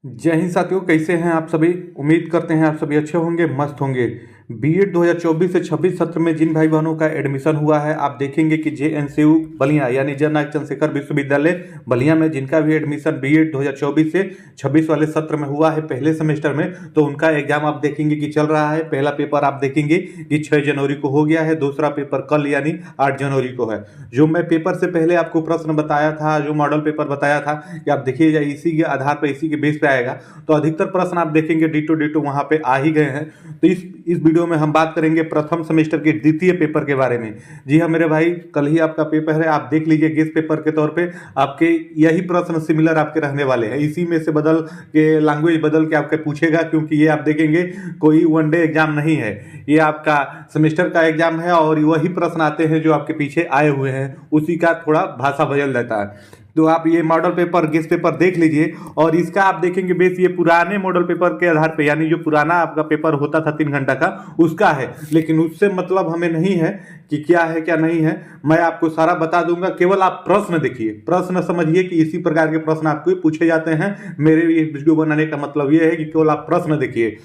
जय हिंद साथियों, कैसे हैं आप सभी। उम्मीद करते हैं आप सभी अच्छे होंगे, मस्त होंगे। बीएड 2024 से 26 सत्र में जिन भाई बहनों का एडमिशन हुआ है, आप देखेंगे कि जेएनसीयू बलिया यानी जननायक चंद्रशेखर विश्वविद्यालय बलिया में जिनका भी एडमिशन बीएड 2024 से 26 वाले सत्र में हुआ है पहले सेमेस्टर में, तो उनका एग्जाम आप देखेंगे कि चल रहा है। पहला पेपर आप देखेंगे कि 6 जनवरी को हो गया है, दूसरा पेपर कल यानी 8 जनवरी को है। जो मैं पेपर से पहले आपको प्रश्न बताया था, जो मॉडल पेपर बताया था कि आप देखिएगा इसी के आधार पर, इसी के बेस पे आएगा, तो अधिकतर प्रश्न आप देखेंगे डिटो डिटो वहां पे आ ही गए हैं। तो इस वीडियो में हम बात करेंगे प्रथम सेमेस्टर के द्वितीय पेपर के बारे में। जी हाँ मेरे भाई, कल ही आपका पेपर है, आप देख लीजिए। गेस्ट पेपर के तौर पे आपके यही प्रश्न सिमिलर आपके रहने वाले हैं, इसी में से बदल के लैंग्वेज बदल के आपके पूछेगा, क्योंकि ये आप देखेंगे कोई वनडे एग्जाम नहीं है, ये आपका सेमेस्टर का एग्जाम है और वही प्रश्न आते हैं जो आपके पीछे आए हुए हैं, उसी का थोड़ा भाषा बदल देता है। तो आप ये मॉडल पेपर, गेस्ट पेपर देख लीजिए और इसका आप देखेंगे बेस ये पुराने मॉडल पेपर के आधार पे, यानी जो पुराना आपका पेपर होता था 3 घंटा का, उसका है। लेकिन उससे मतलब हमें नहीं है कि क्या है क्या नहीं है, मैं आपको सारा बता दूंगा। केवल आप प्रश्न देखिए, प्रश्न समझिए कि इसी प्रकार के प्रश्न आपको पूछे जाते हैं। मेरे ये वीडियो बनाने का मतलब ये है कि केवल आप प्रश्न देखिए।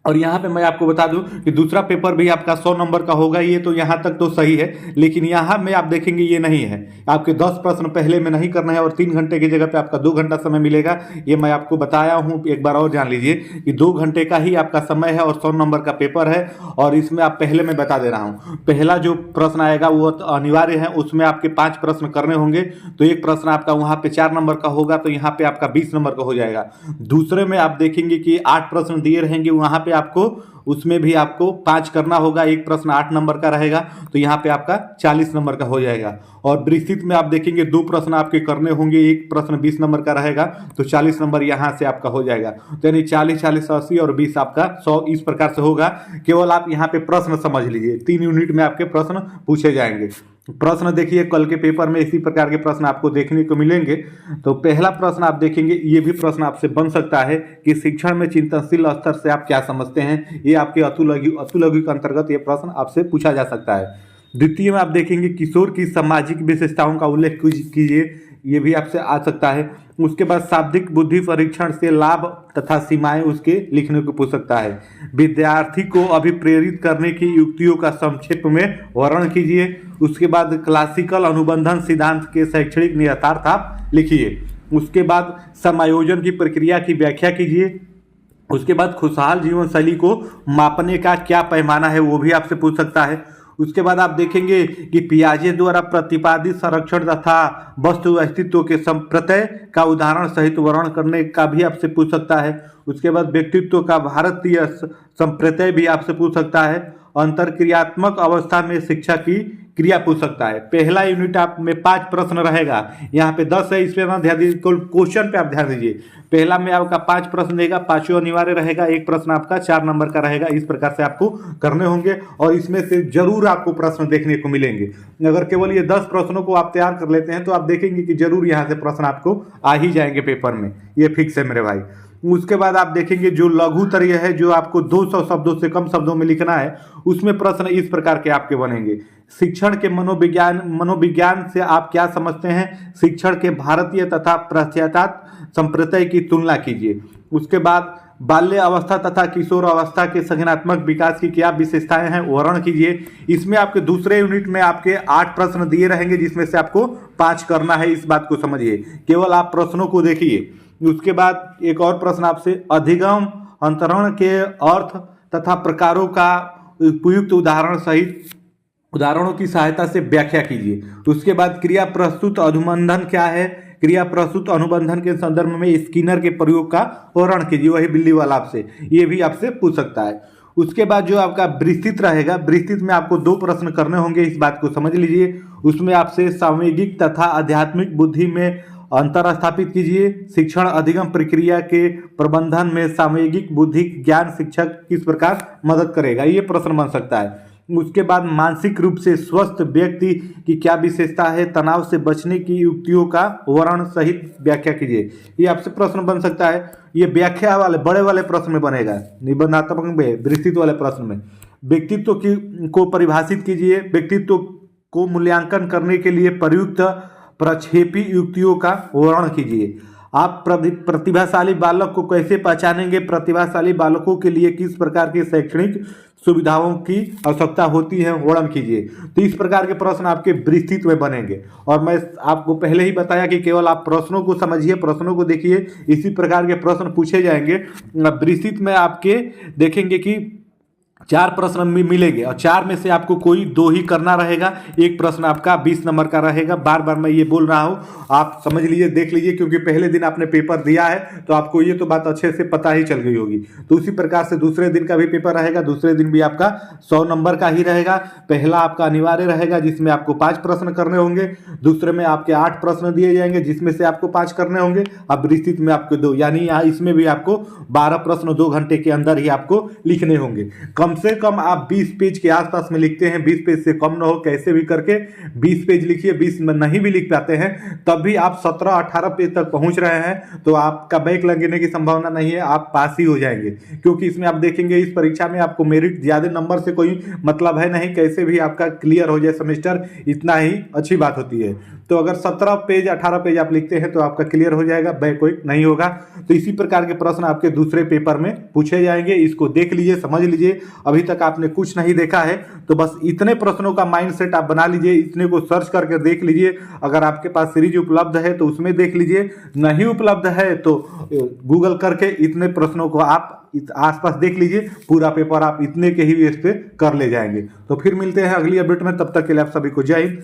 और यहाँ पे मैं आपको बता दूं कि दूसरा पेपर भी आपका 100 नंबर का होगा। ये तो यहाँ तक तो सही है, लेकिन यहाँ में आप देखेंगे ये नहीं है। आपके 10 प्रश्न पहले में नहीं करना है और 3 घंटे की जगह पे आपका 2 घंटा समय मिलेगा। ये मैं आपको बताया हूँ, एक बार और जान लीजिए कि 2 घंटे का ही आपका समय है और 100 नंबर का पेपर है। और इसमें आप पहले मैं बता दे रहा हूँ, पहला जो प्रश्न आएगा वो तो अनिवार्य है, उसमें आपके 5 प्रश्न करने होंगे। तो एक प्रश्न आपका वहाँ पे 4 नंबर का होगा, तो यहाँ पे आपका 20 नंबर का हो जाएगा। दूसरे में आप देखेंगे कि 8 प्रश्न दिए रहेंगे, वहाँ पे आपको उसमें भी आपको 5 करना होगा। एक प्रश्न 8 नंबर का रहेगा, तो यहाँ पे आपका 40 नंबर का हो जाएगा। और विस्तृत में आप देखेंगे 2 प्रश्न आपके करने होंगे, एक प्रश्न 20 नंबर का रहेगा, तो 40 नंबर यहाँ से आपका हो जाएगा। तो यानी 40 40 80 और 20 आपका 100 इस प्रकार से होगा। केवल आप यहाँ पे प्रश्न समझ लीजिए, 3 यूनिट में आपके प्रश्न पूछे जाएंगे। प्रश्न देखिए, कल के पेपर में इसी प्रकार के प्रश्न आपको देखने को मिलेंगे। तो पहला प्रश्न आप देखेंगे, ये भी प्रश्न आपसे बन सकता है कि शिक्षण में चिंतनशील स्तर से आप क्या समझते हैं। ये आपके अतुलघु के अंतर्गत ये प्रश्न आपसे पूछा जा सकता है। द्वितीय में आप देखेंगे किशोर की सामाजिक विशेषताओं का उल्लेख कीजिए, ये भी आपसे आ सकता है। उसके बाद शाब्दिक बुद्धि परीक्षण से लाभ तथा सीमाएं उसके लिखने को पूछ सकता है। विद्यार्थी को अभिप्रेरित करने की युक्तियों का संक्षेप में वर्णन कीजिए। उसके बाद क्लासिकल अनुबंधन सिद्धांत के शैक्षणिक नियतार्थ आप लिखिए। उसके बाद समायोजन की प्रक्रिया की व्याख्या कीजिए। उसके बाद खुशहाल जीवन शैली को मापने का क्या पैमाना है, वो भी आपसे पूछ सकता है। उसके बाद आप देखेंगे कि पियाजे द्वारा प्रतिपादित संरक्षण तथा वस्तु अस्तित्व के संप्रत्यय का उदाहरण सहित वर्णन करने का भी आपसे पूछ सकता है। उसके बाद व्यक्तित्व का भारतीय संप्रत्यय भी आपसे पूछ सकता है। अंतरक्रियात्मक अवस्था में शिक्षा की क्रिया पूछ सकता है। पहला यूनिट आप में 5 प्रश्न रहेगा, यहाँ पे 10 है, इस पे ना ध्यान दीजिए, क्वेश्चन पे आप ध्यान दीजिए। पहला में आपका 5 प्रश्न देगा, 5 अनिवार्य रहेगा, एक प्रश्न आपका 4 नंबर का रहेगा। इस प्रकार से आपको करने होंगे और इसमें से जरूर आपको प्रश्न देखने को मिलेंगे। अगर केवल ये 10 प्रश्नों को आप तैयार कर लेते हैं तो आप देखेंगे कि जरूर यहाँ से प्रश्न आपको आ ही जाएंगे पेपर में, ये फिक्स है मेरे भाई। उसके बाद आप देखेंगे जो लघुत्तरीय है, जो आपको 200 शब्दों से कम शब्दों में लिखना है, उसमें प्रश्न इस प्रकार के आपके बनेंगे। शिक्षण के मनोविज्ञान से आप क्या समझते हैं, शिक्षण के भारतीय तथा पाश्चात्य संप्रदाय की तुलना कीजिए। उसके बाद बाल्य अवस्था तथा किशोर अवस्था के संज्ञानात्मक विकास की क्या विशेषताएं हैं, वर्णन कीजिए। इसमें आपके दूसरे यूनिट में आपके 8 प्रश्न दिए रहेंगे, जिसमें से आपको 5 करना है, इस बात को समझिए। केवल आप प्रश्नों को देखिए। उसके बाद एक और प्रश्न आपसे, अधिगम अंतरण के अर्थ तथा प्रकारों का उपयुक्त उदाहरण सहित उदाहरणों की सहायता से व्याख्या कीजिए। उसके बाद क्रिया प्रस्तुत अनुबंधन क्या है, क्रिया प्रस्तुत अनुबंधन के संदर्भ में स्किनर के प्रयोग का वर्णन कीजिए, वही बिल्ली वाला आपसे, ये भी आपसे पूछ सकता है। उसके बाद जो आपका विस्तृत रहेगा, विस्तृत में आपको 2 प्रश्न करने होंगे, इस बात को समझ लीजिए। उसमें आपसे सामयिक तथा आध्यात्मिक बुद्धि में अंतर स्थापित कीजिए। शिक्षण अधिगम प्रक्रिया के प्रबंधन में सामयिक बुद्धि ज्ञान शिक्षक किस प्रकार मदद करेगा, ये प्रश्न बन सकता है। उसके बाद मानसिक रूप से स्वस्थ व्यक्ति की क्या विशेषता है, तनाव से बचने की युक्तियों का वर्णन सहित व्याख्या कीजिए, ये आपसे प्रश्न बन सकता है। ये व्याख्या वाले बड़े वाले प्रश्न में बनेगा, निबंधात्मक में, विस्तृत वाले प्रश्न में। व्यक्तित्व को परिभाषित कीजिए। व्यक्तित्व को मूल्यांकन करने के लिए प्रयुक्त प्रक्षेपी युक्तियों का वर्णन कीजिए। आप प्रतिभाशाली बालक को कैसे पहचानेंगे, प्रतिभाशाली बालकों के लिए किस प्रकार की शैक्षणिक सुविधाओं की आवश्यकता होती है, वर्णन कीजिए। तो इस प्रकार के प्रश्न आपके विस्तृत में बनेंगे और मैं आपको पहले ही बताया कि केवल आप प्रश्नों को समझिए, प्रश्नों को देखिए, इसी प्रकार के प्रश्न पूछे जाएंगे। विस्तृत में आपके देखेंगे कि 4 प्रश्न मिलेंगे और 4 में से आपको कोई 2 ही करना रहेगा। एक प्रश्न आपका 20 नंबर का रहेगा। बार बार मैं ये बोल रहा हूँ, आप समझ लीजिए, देख लीजिए, क्योंकि पहले दिन आपने पेपर दिया है तो आपको ये तो बात अच्छे से पता ही चल गई होगी। तो उसी प्रकार से दूसरे दिन का भी पेपर रहेगा। दूसरे दिन भी आपका 100 नंबर का ही रहेगा। पहला आपका अनिवार्य रहेगा जिसमें आपको 5 प्रश्न करने होंगे। दूसरे में आपके 8 प्रश्न दिए जाएंगे जिसमें से आपको 5 करने होंगे। अब विस्तृत में आपको 2, यानी यहाँ इसमें भी आपको 12 प्रश्न 2 घंटे के अंदर ही आपको लिखने होंगे। कम से कम आप 20 पेज के आसपास में लिखते हैं, 20 पेज से कम ना हो, कैसे भी करके 20 पेज लिखिए। 20 में नहीं भी लिख पाते हैं तब भी आप 17-18 पेज तक पहुंच रहे हैं तो आपका बैक लगने की संभावना नहीं है, आप पास ही हो जाएंगे। क्योंकि इसमें आप देखेंगे इस परीक्षा में आपको मेरिट ज्यादा नंबर से कोई मतलब है नहीं, कैसे भी आपका क्लियर हो जाए सेमेस्टर, इतना ही अच्छी बात होती है। तो अगर 17 पेज 18 पेज आप लिखते हैं तो आपका क्लियर हो जाएगा, बैक कोई नहीं होगा। तो इसी प्रकार के प्रश्न आपके दूसरे पेपर में पूछे जाएंगे। इसको देख लीजिए, समझ लीजिए। अभी तक आपने कुछ नहीं देखा है तो बस इतने प्रश्नों का माइंडसेट आप बना लीजिए, इतने को सर्च करके देख लीजिए। अगर आपके पास सीरीज उपलब्ध है तो उसमें देख लीजिए, नहीं उपलब्ध है तो गूगल करके इतने प्रश्नों को आप आसपास देख लीजिए। पूरा पेपर आप इतने के ही बेस पे कर ले जाएंगे। तो फिर मिलते हैं अगली अपडेट में, तब तक के लिए आप सभी को जय हिंद।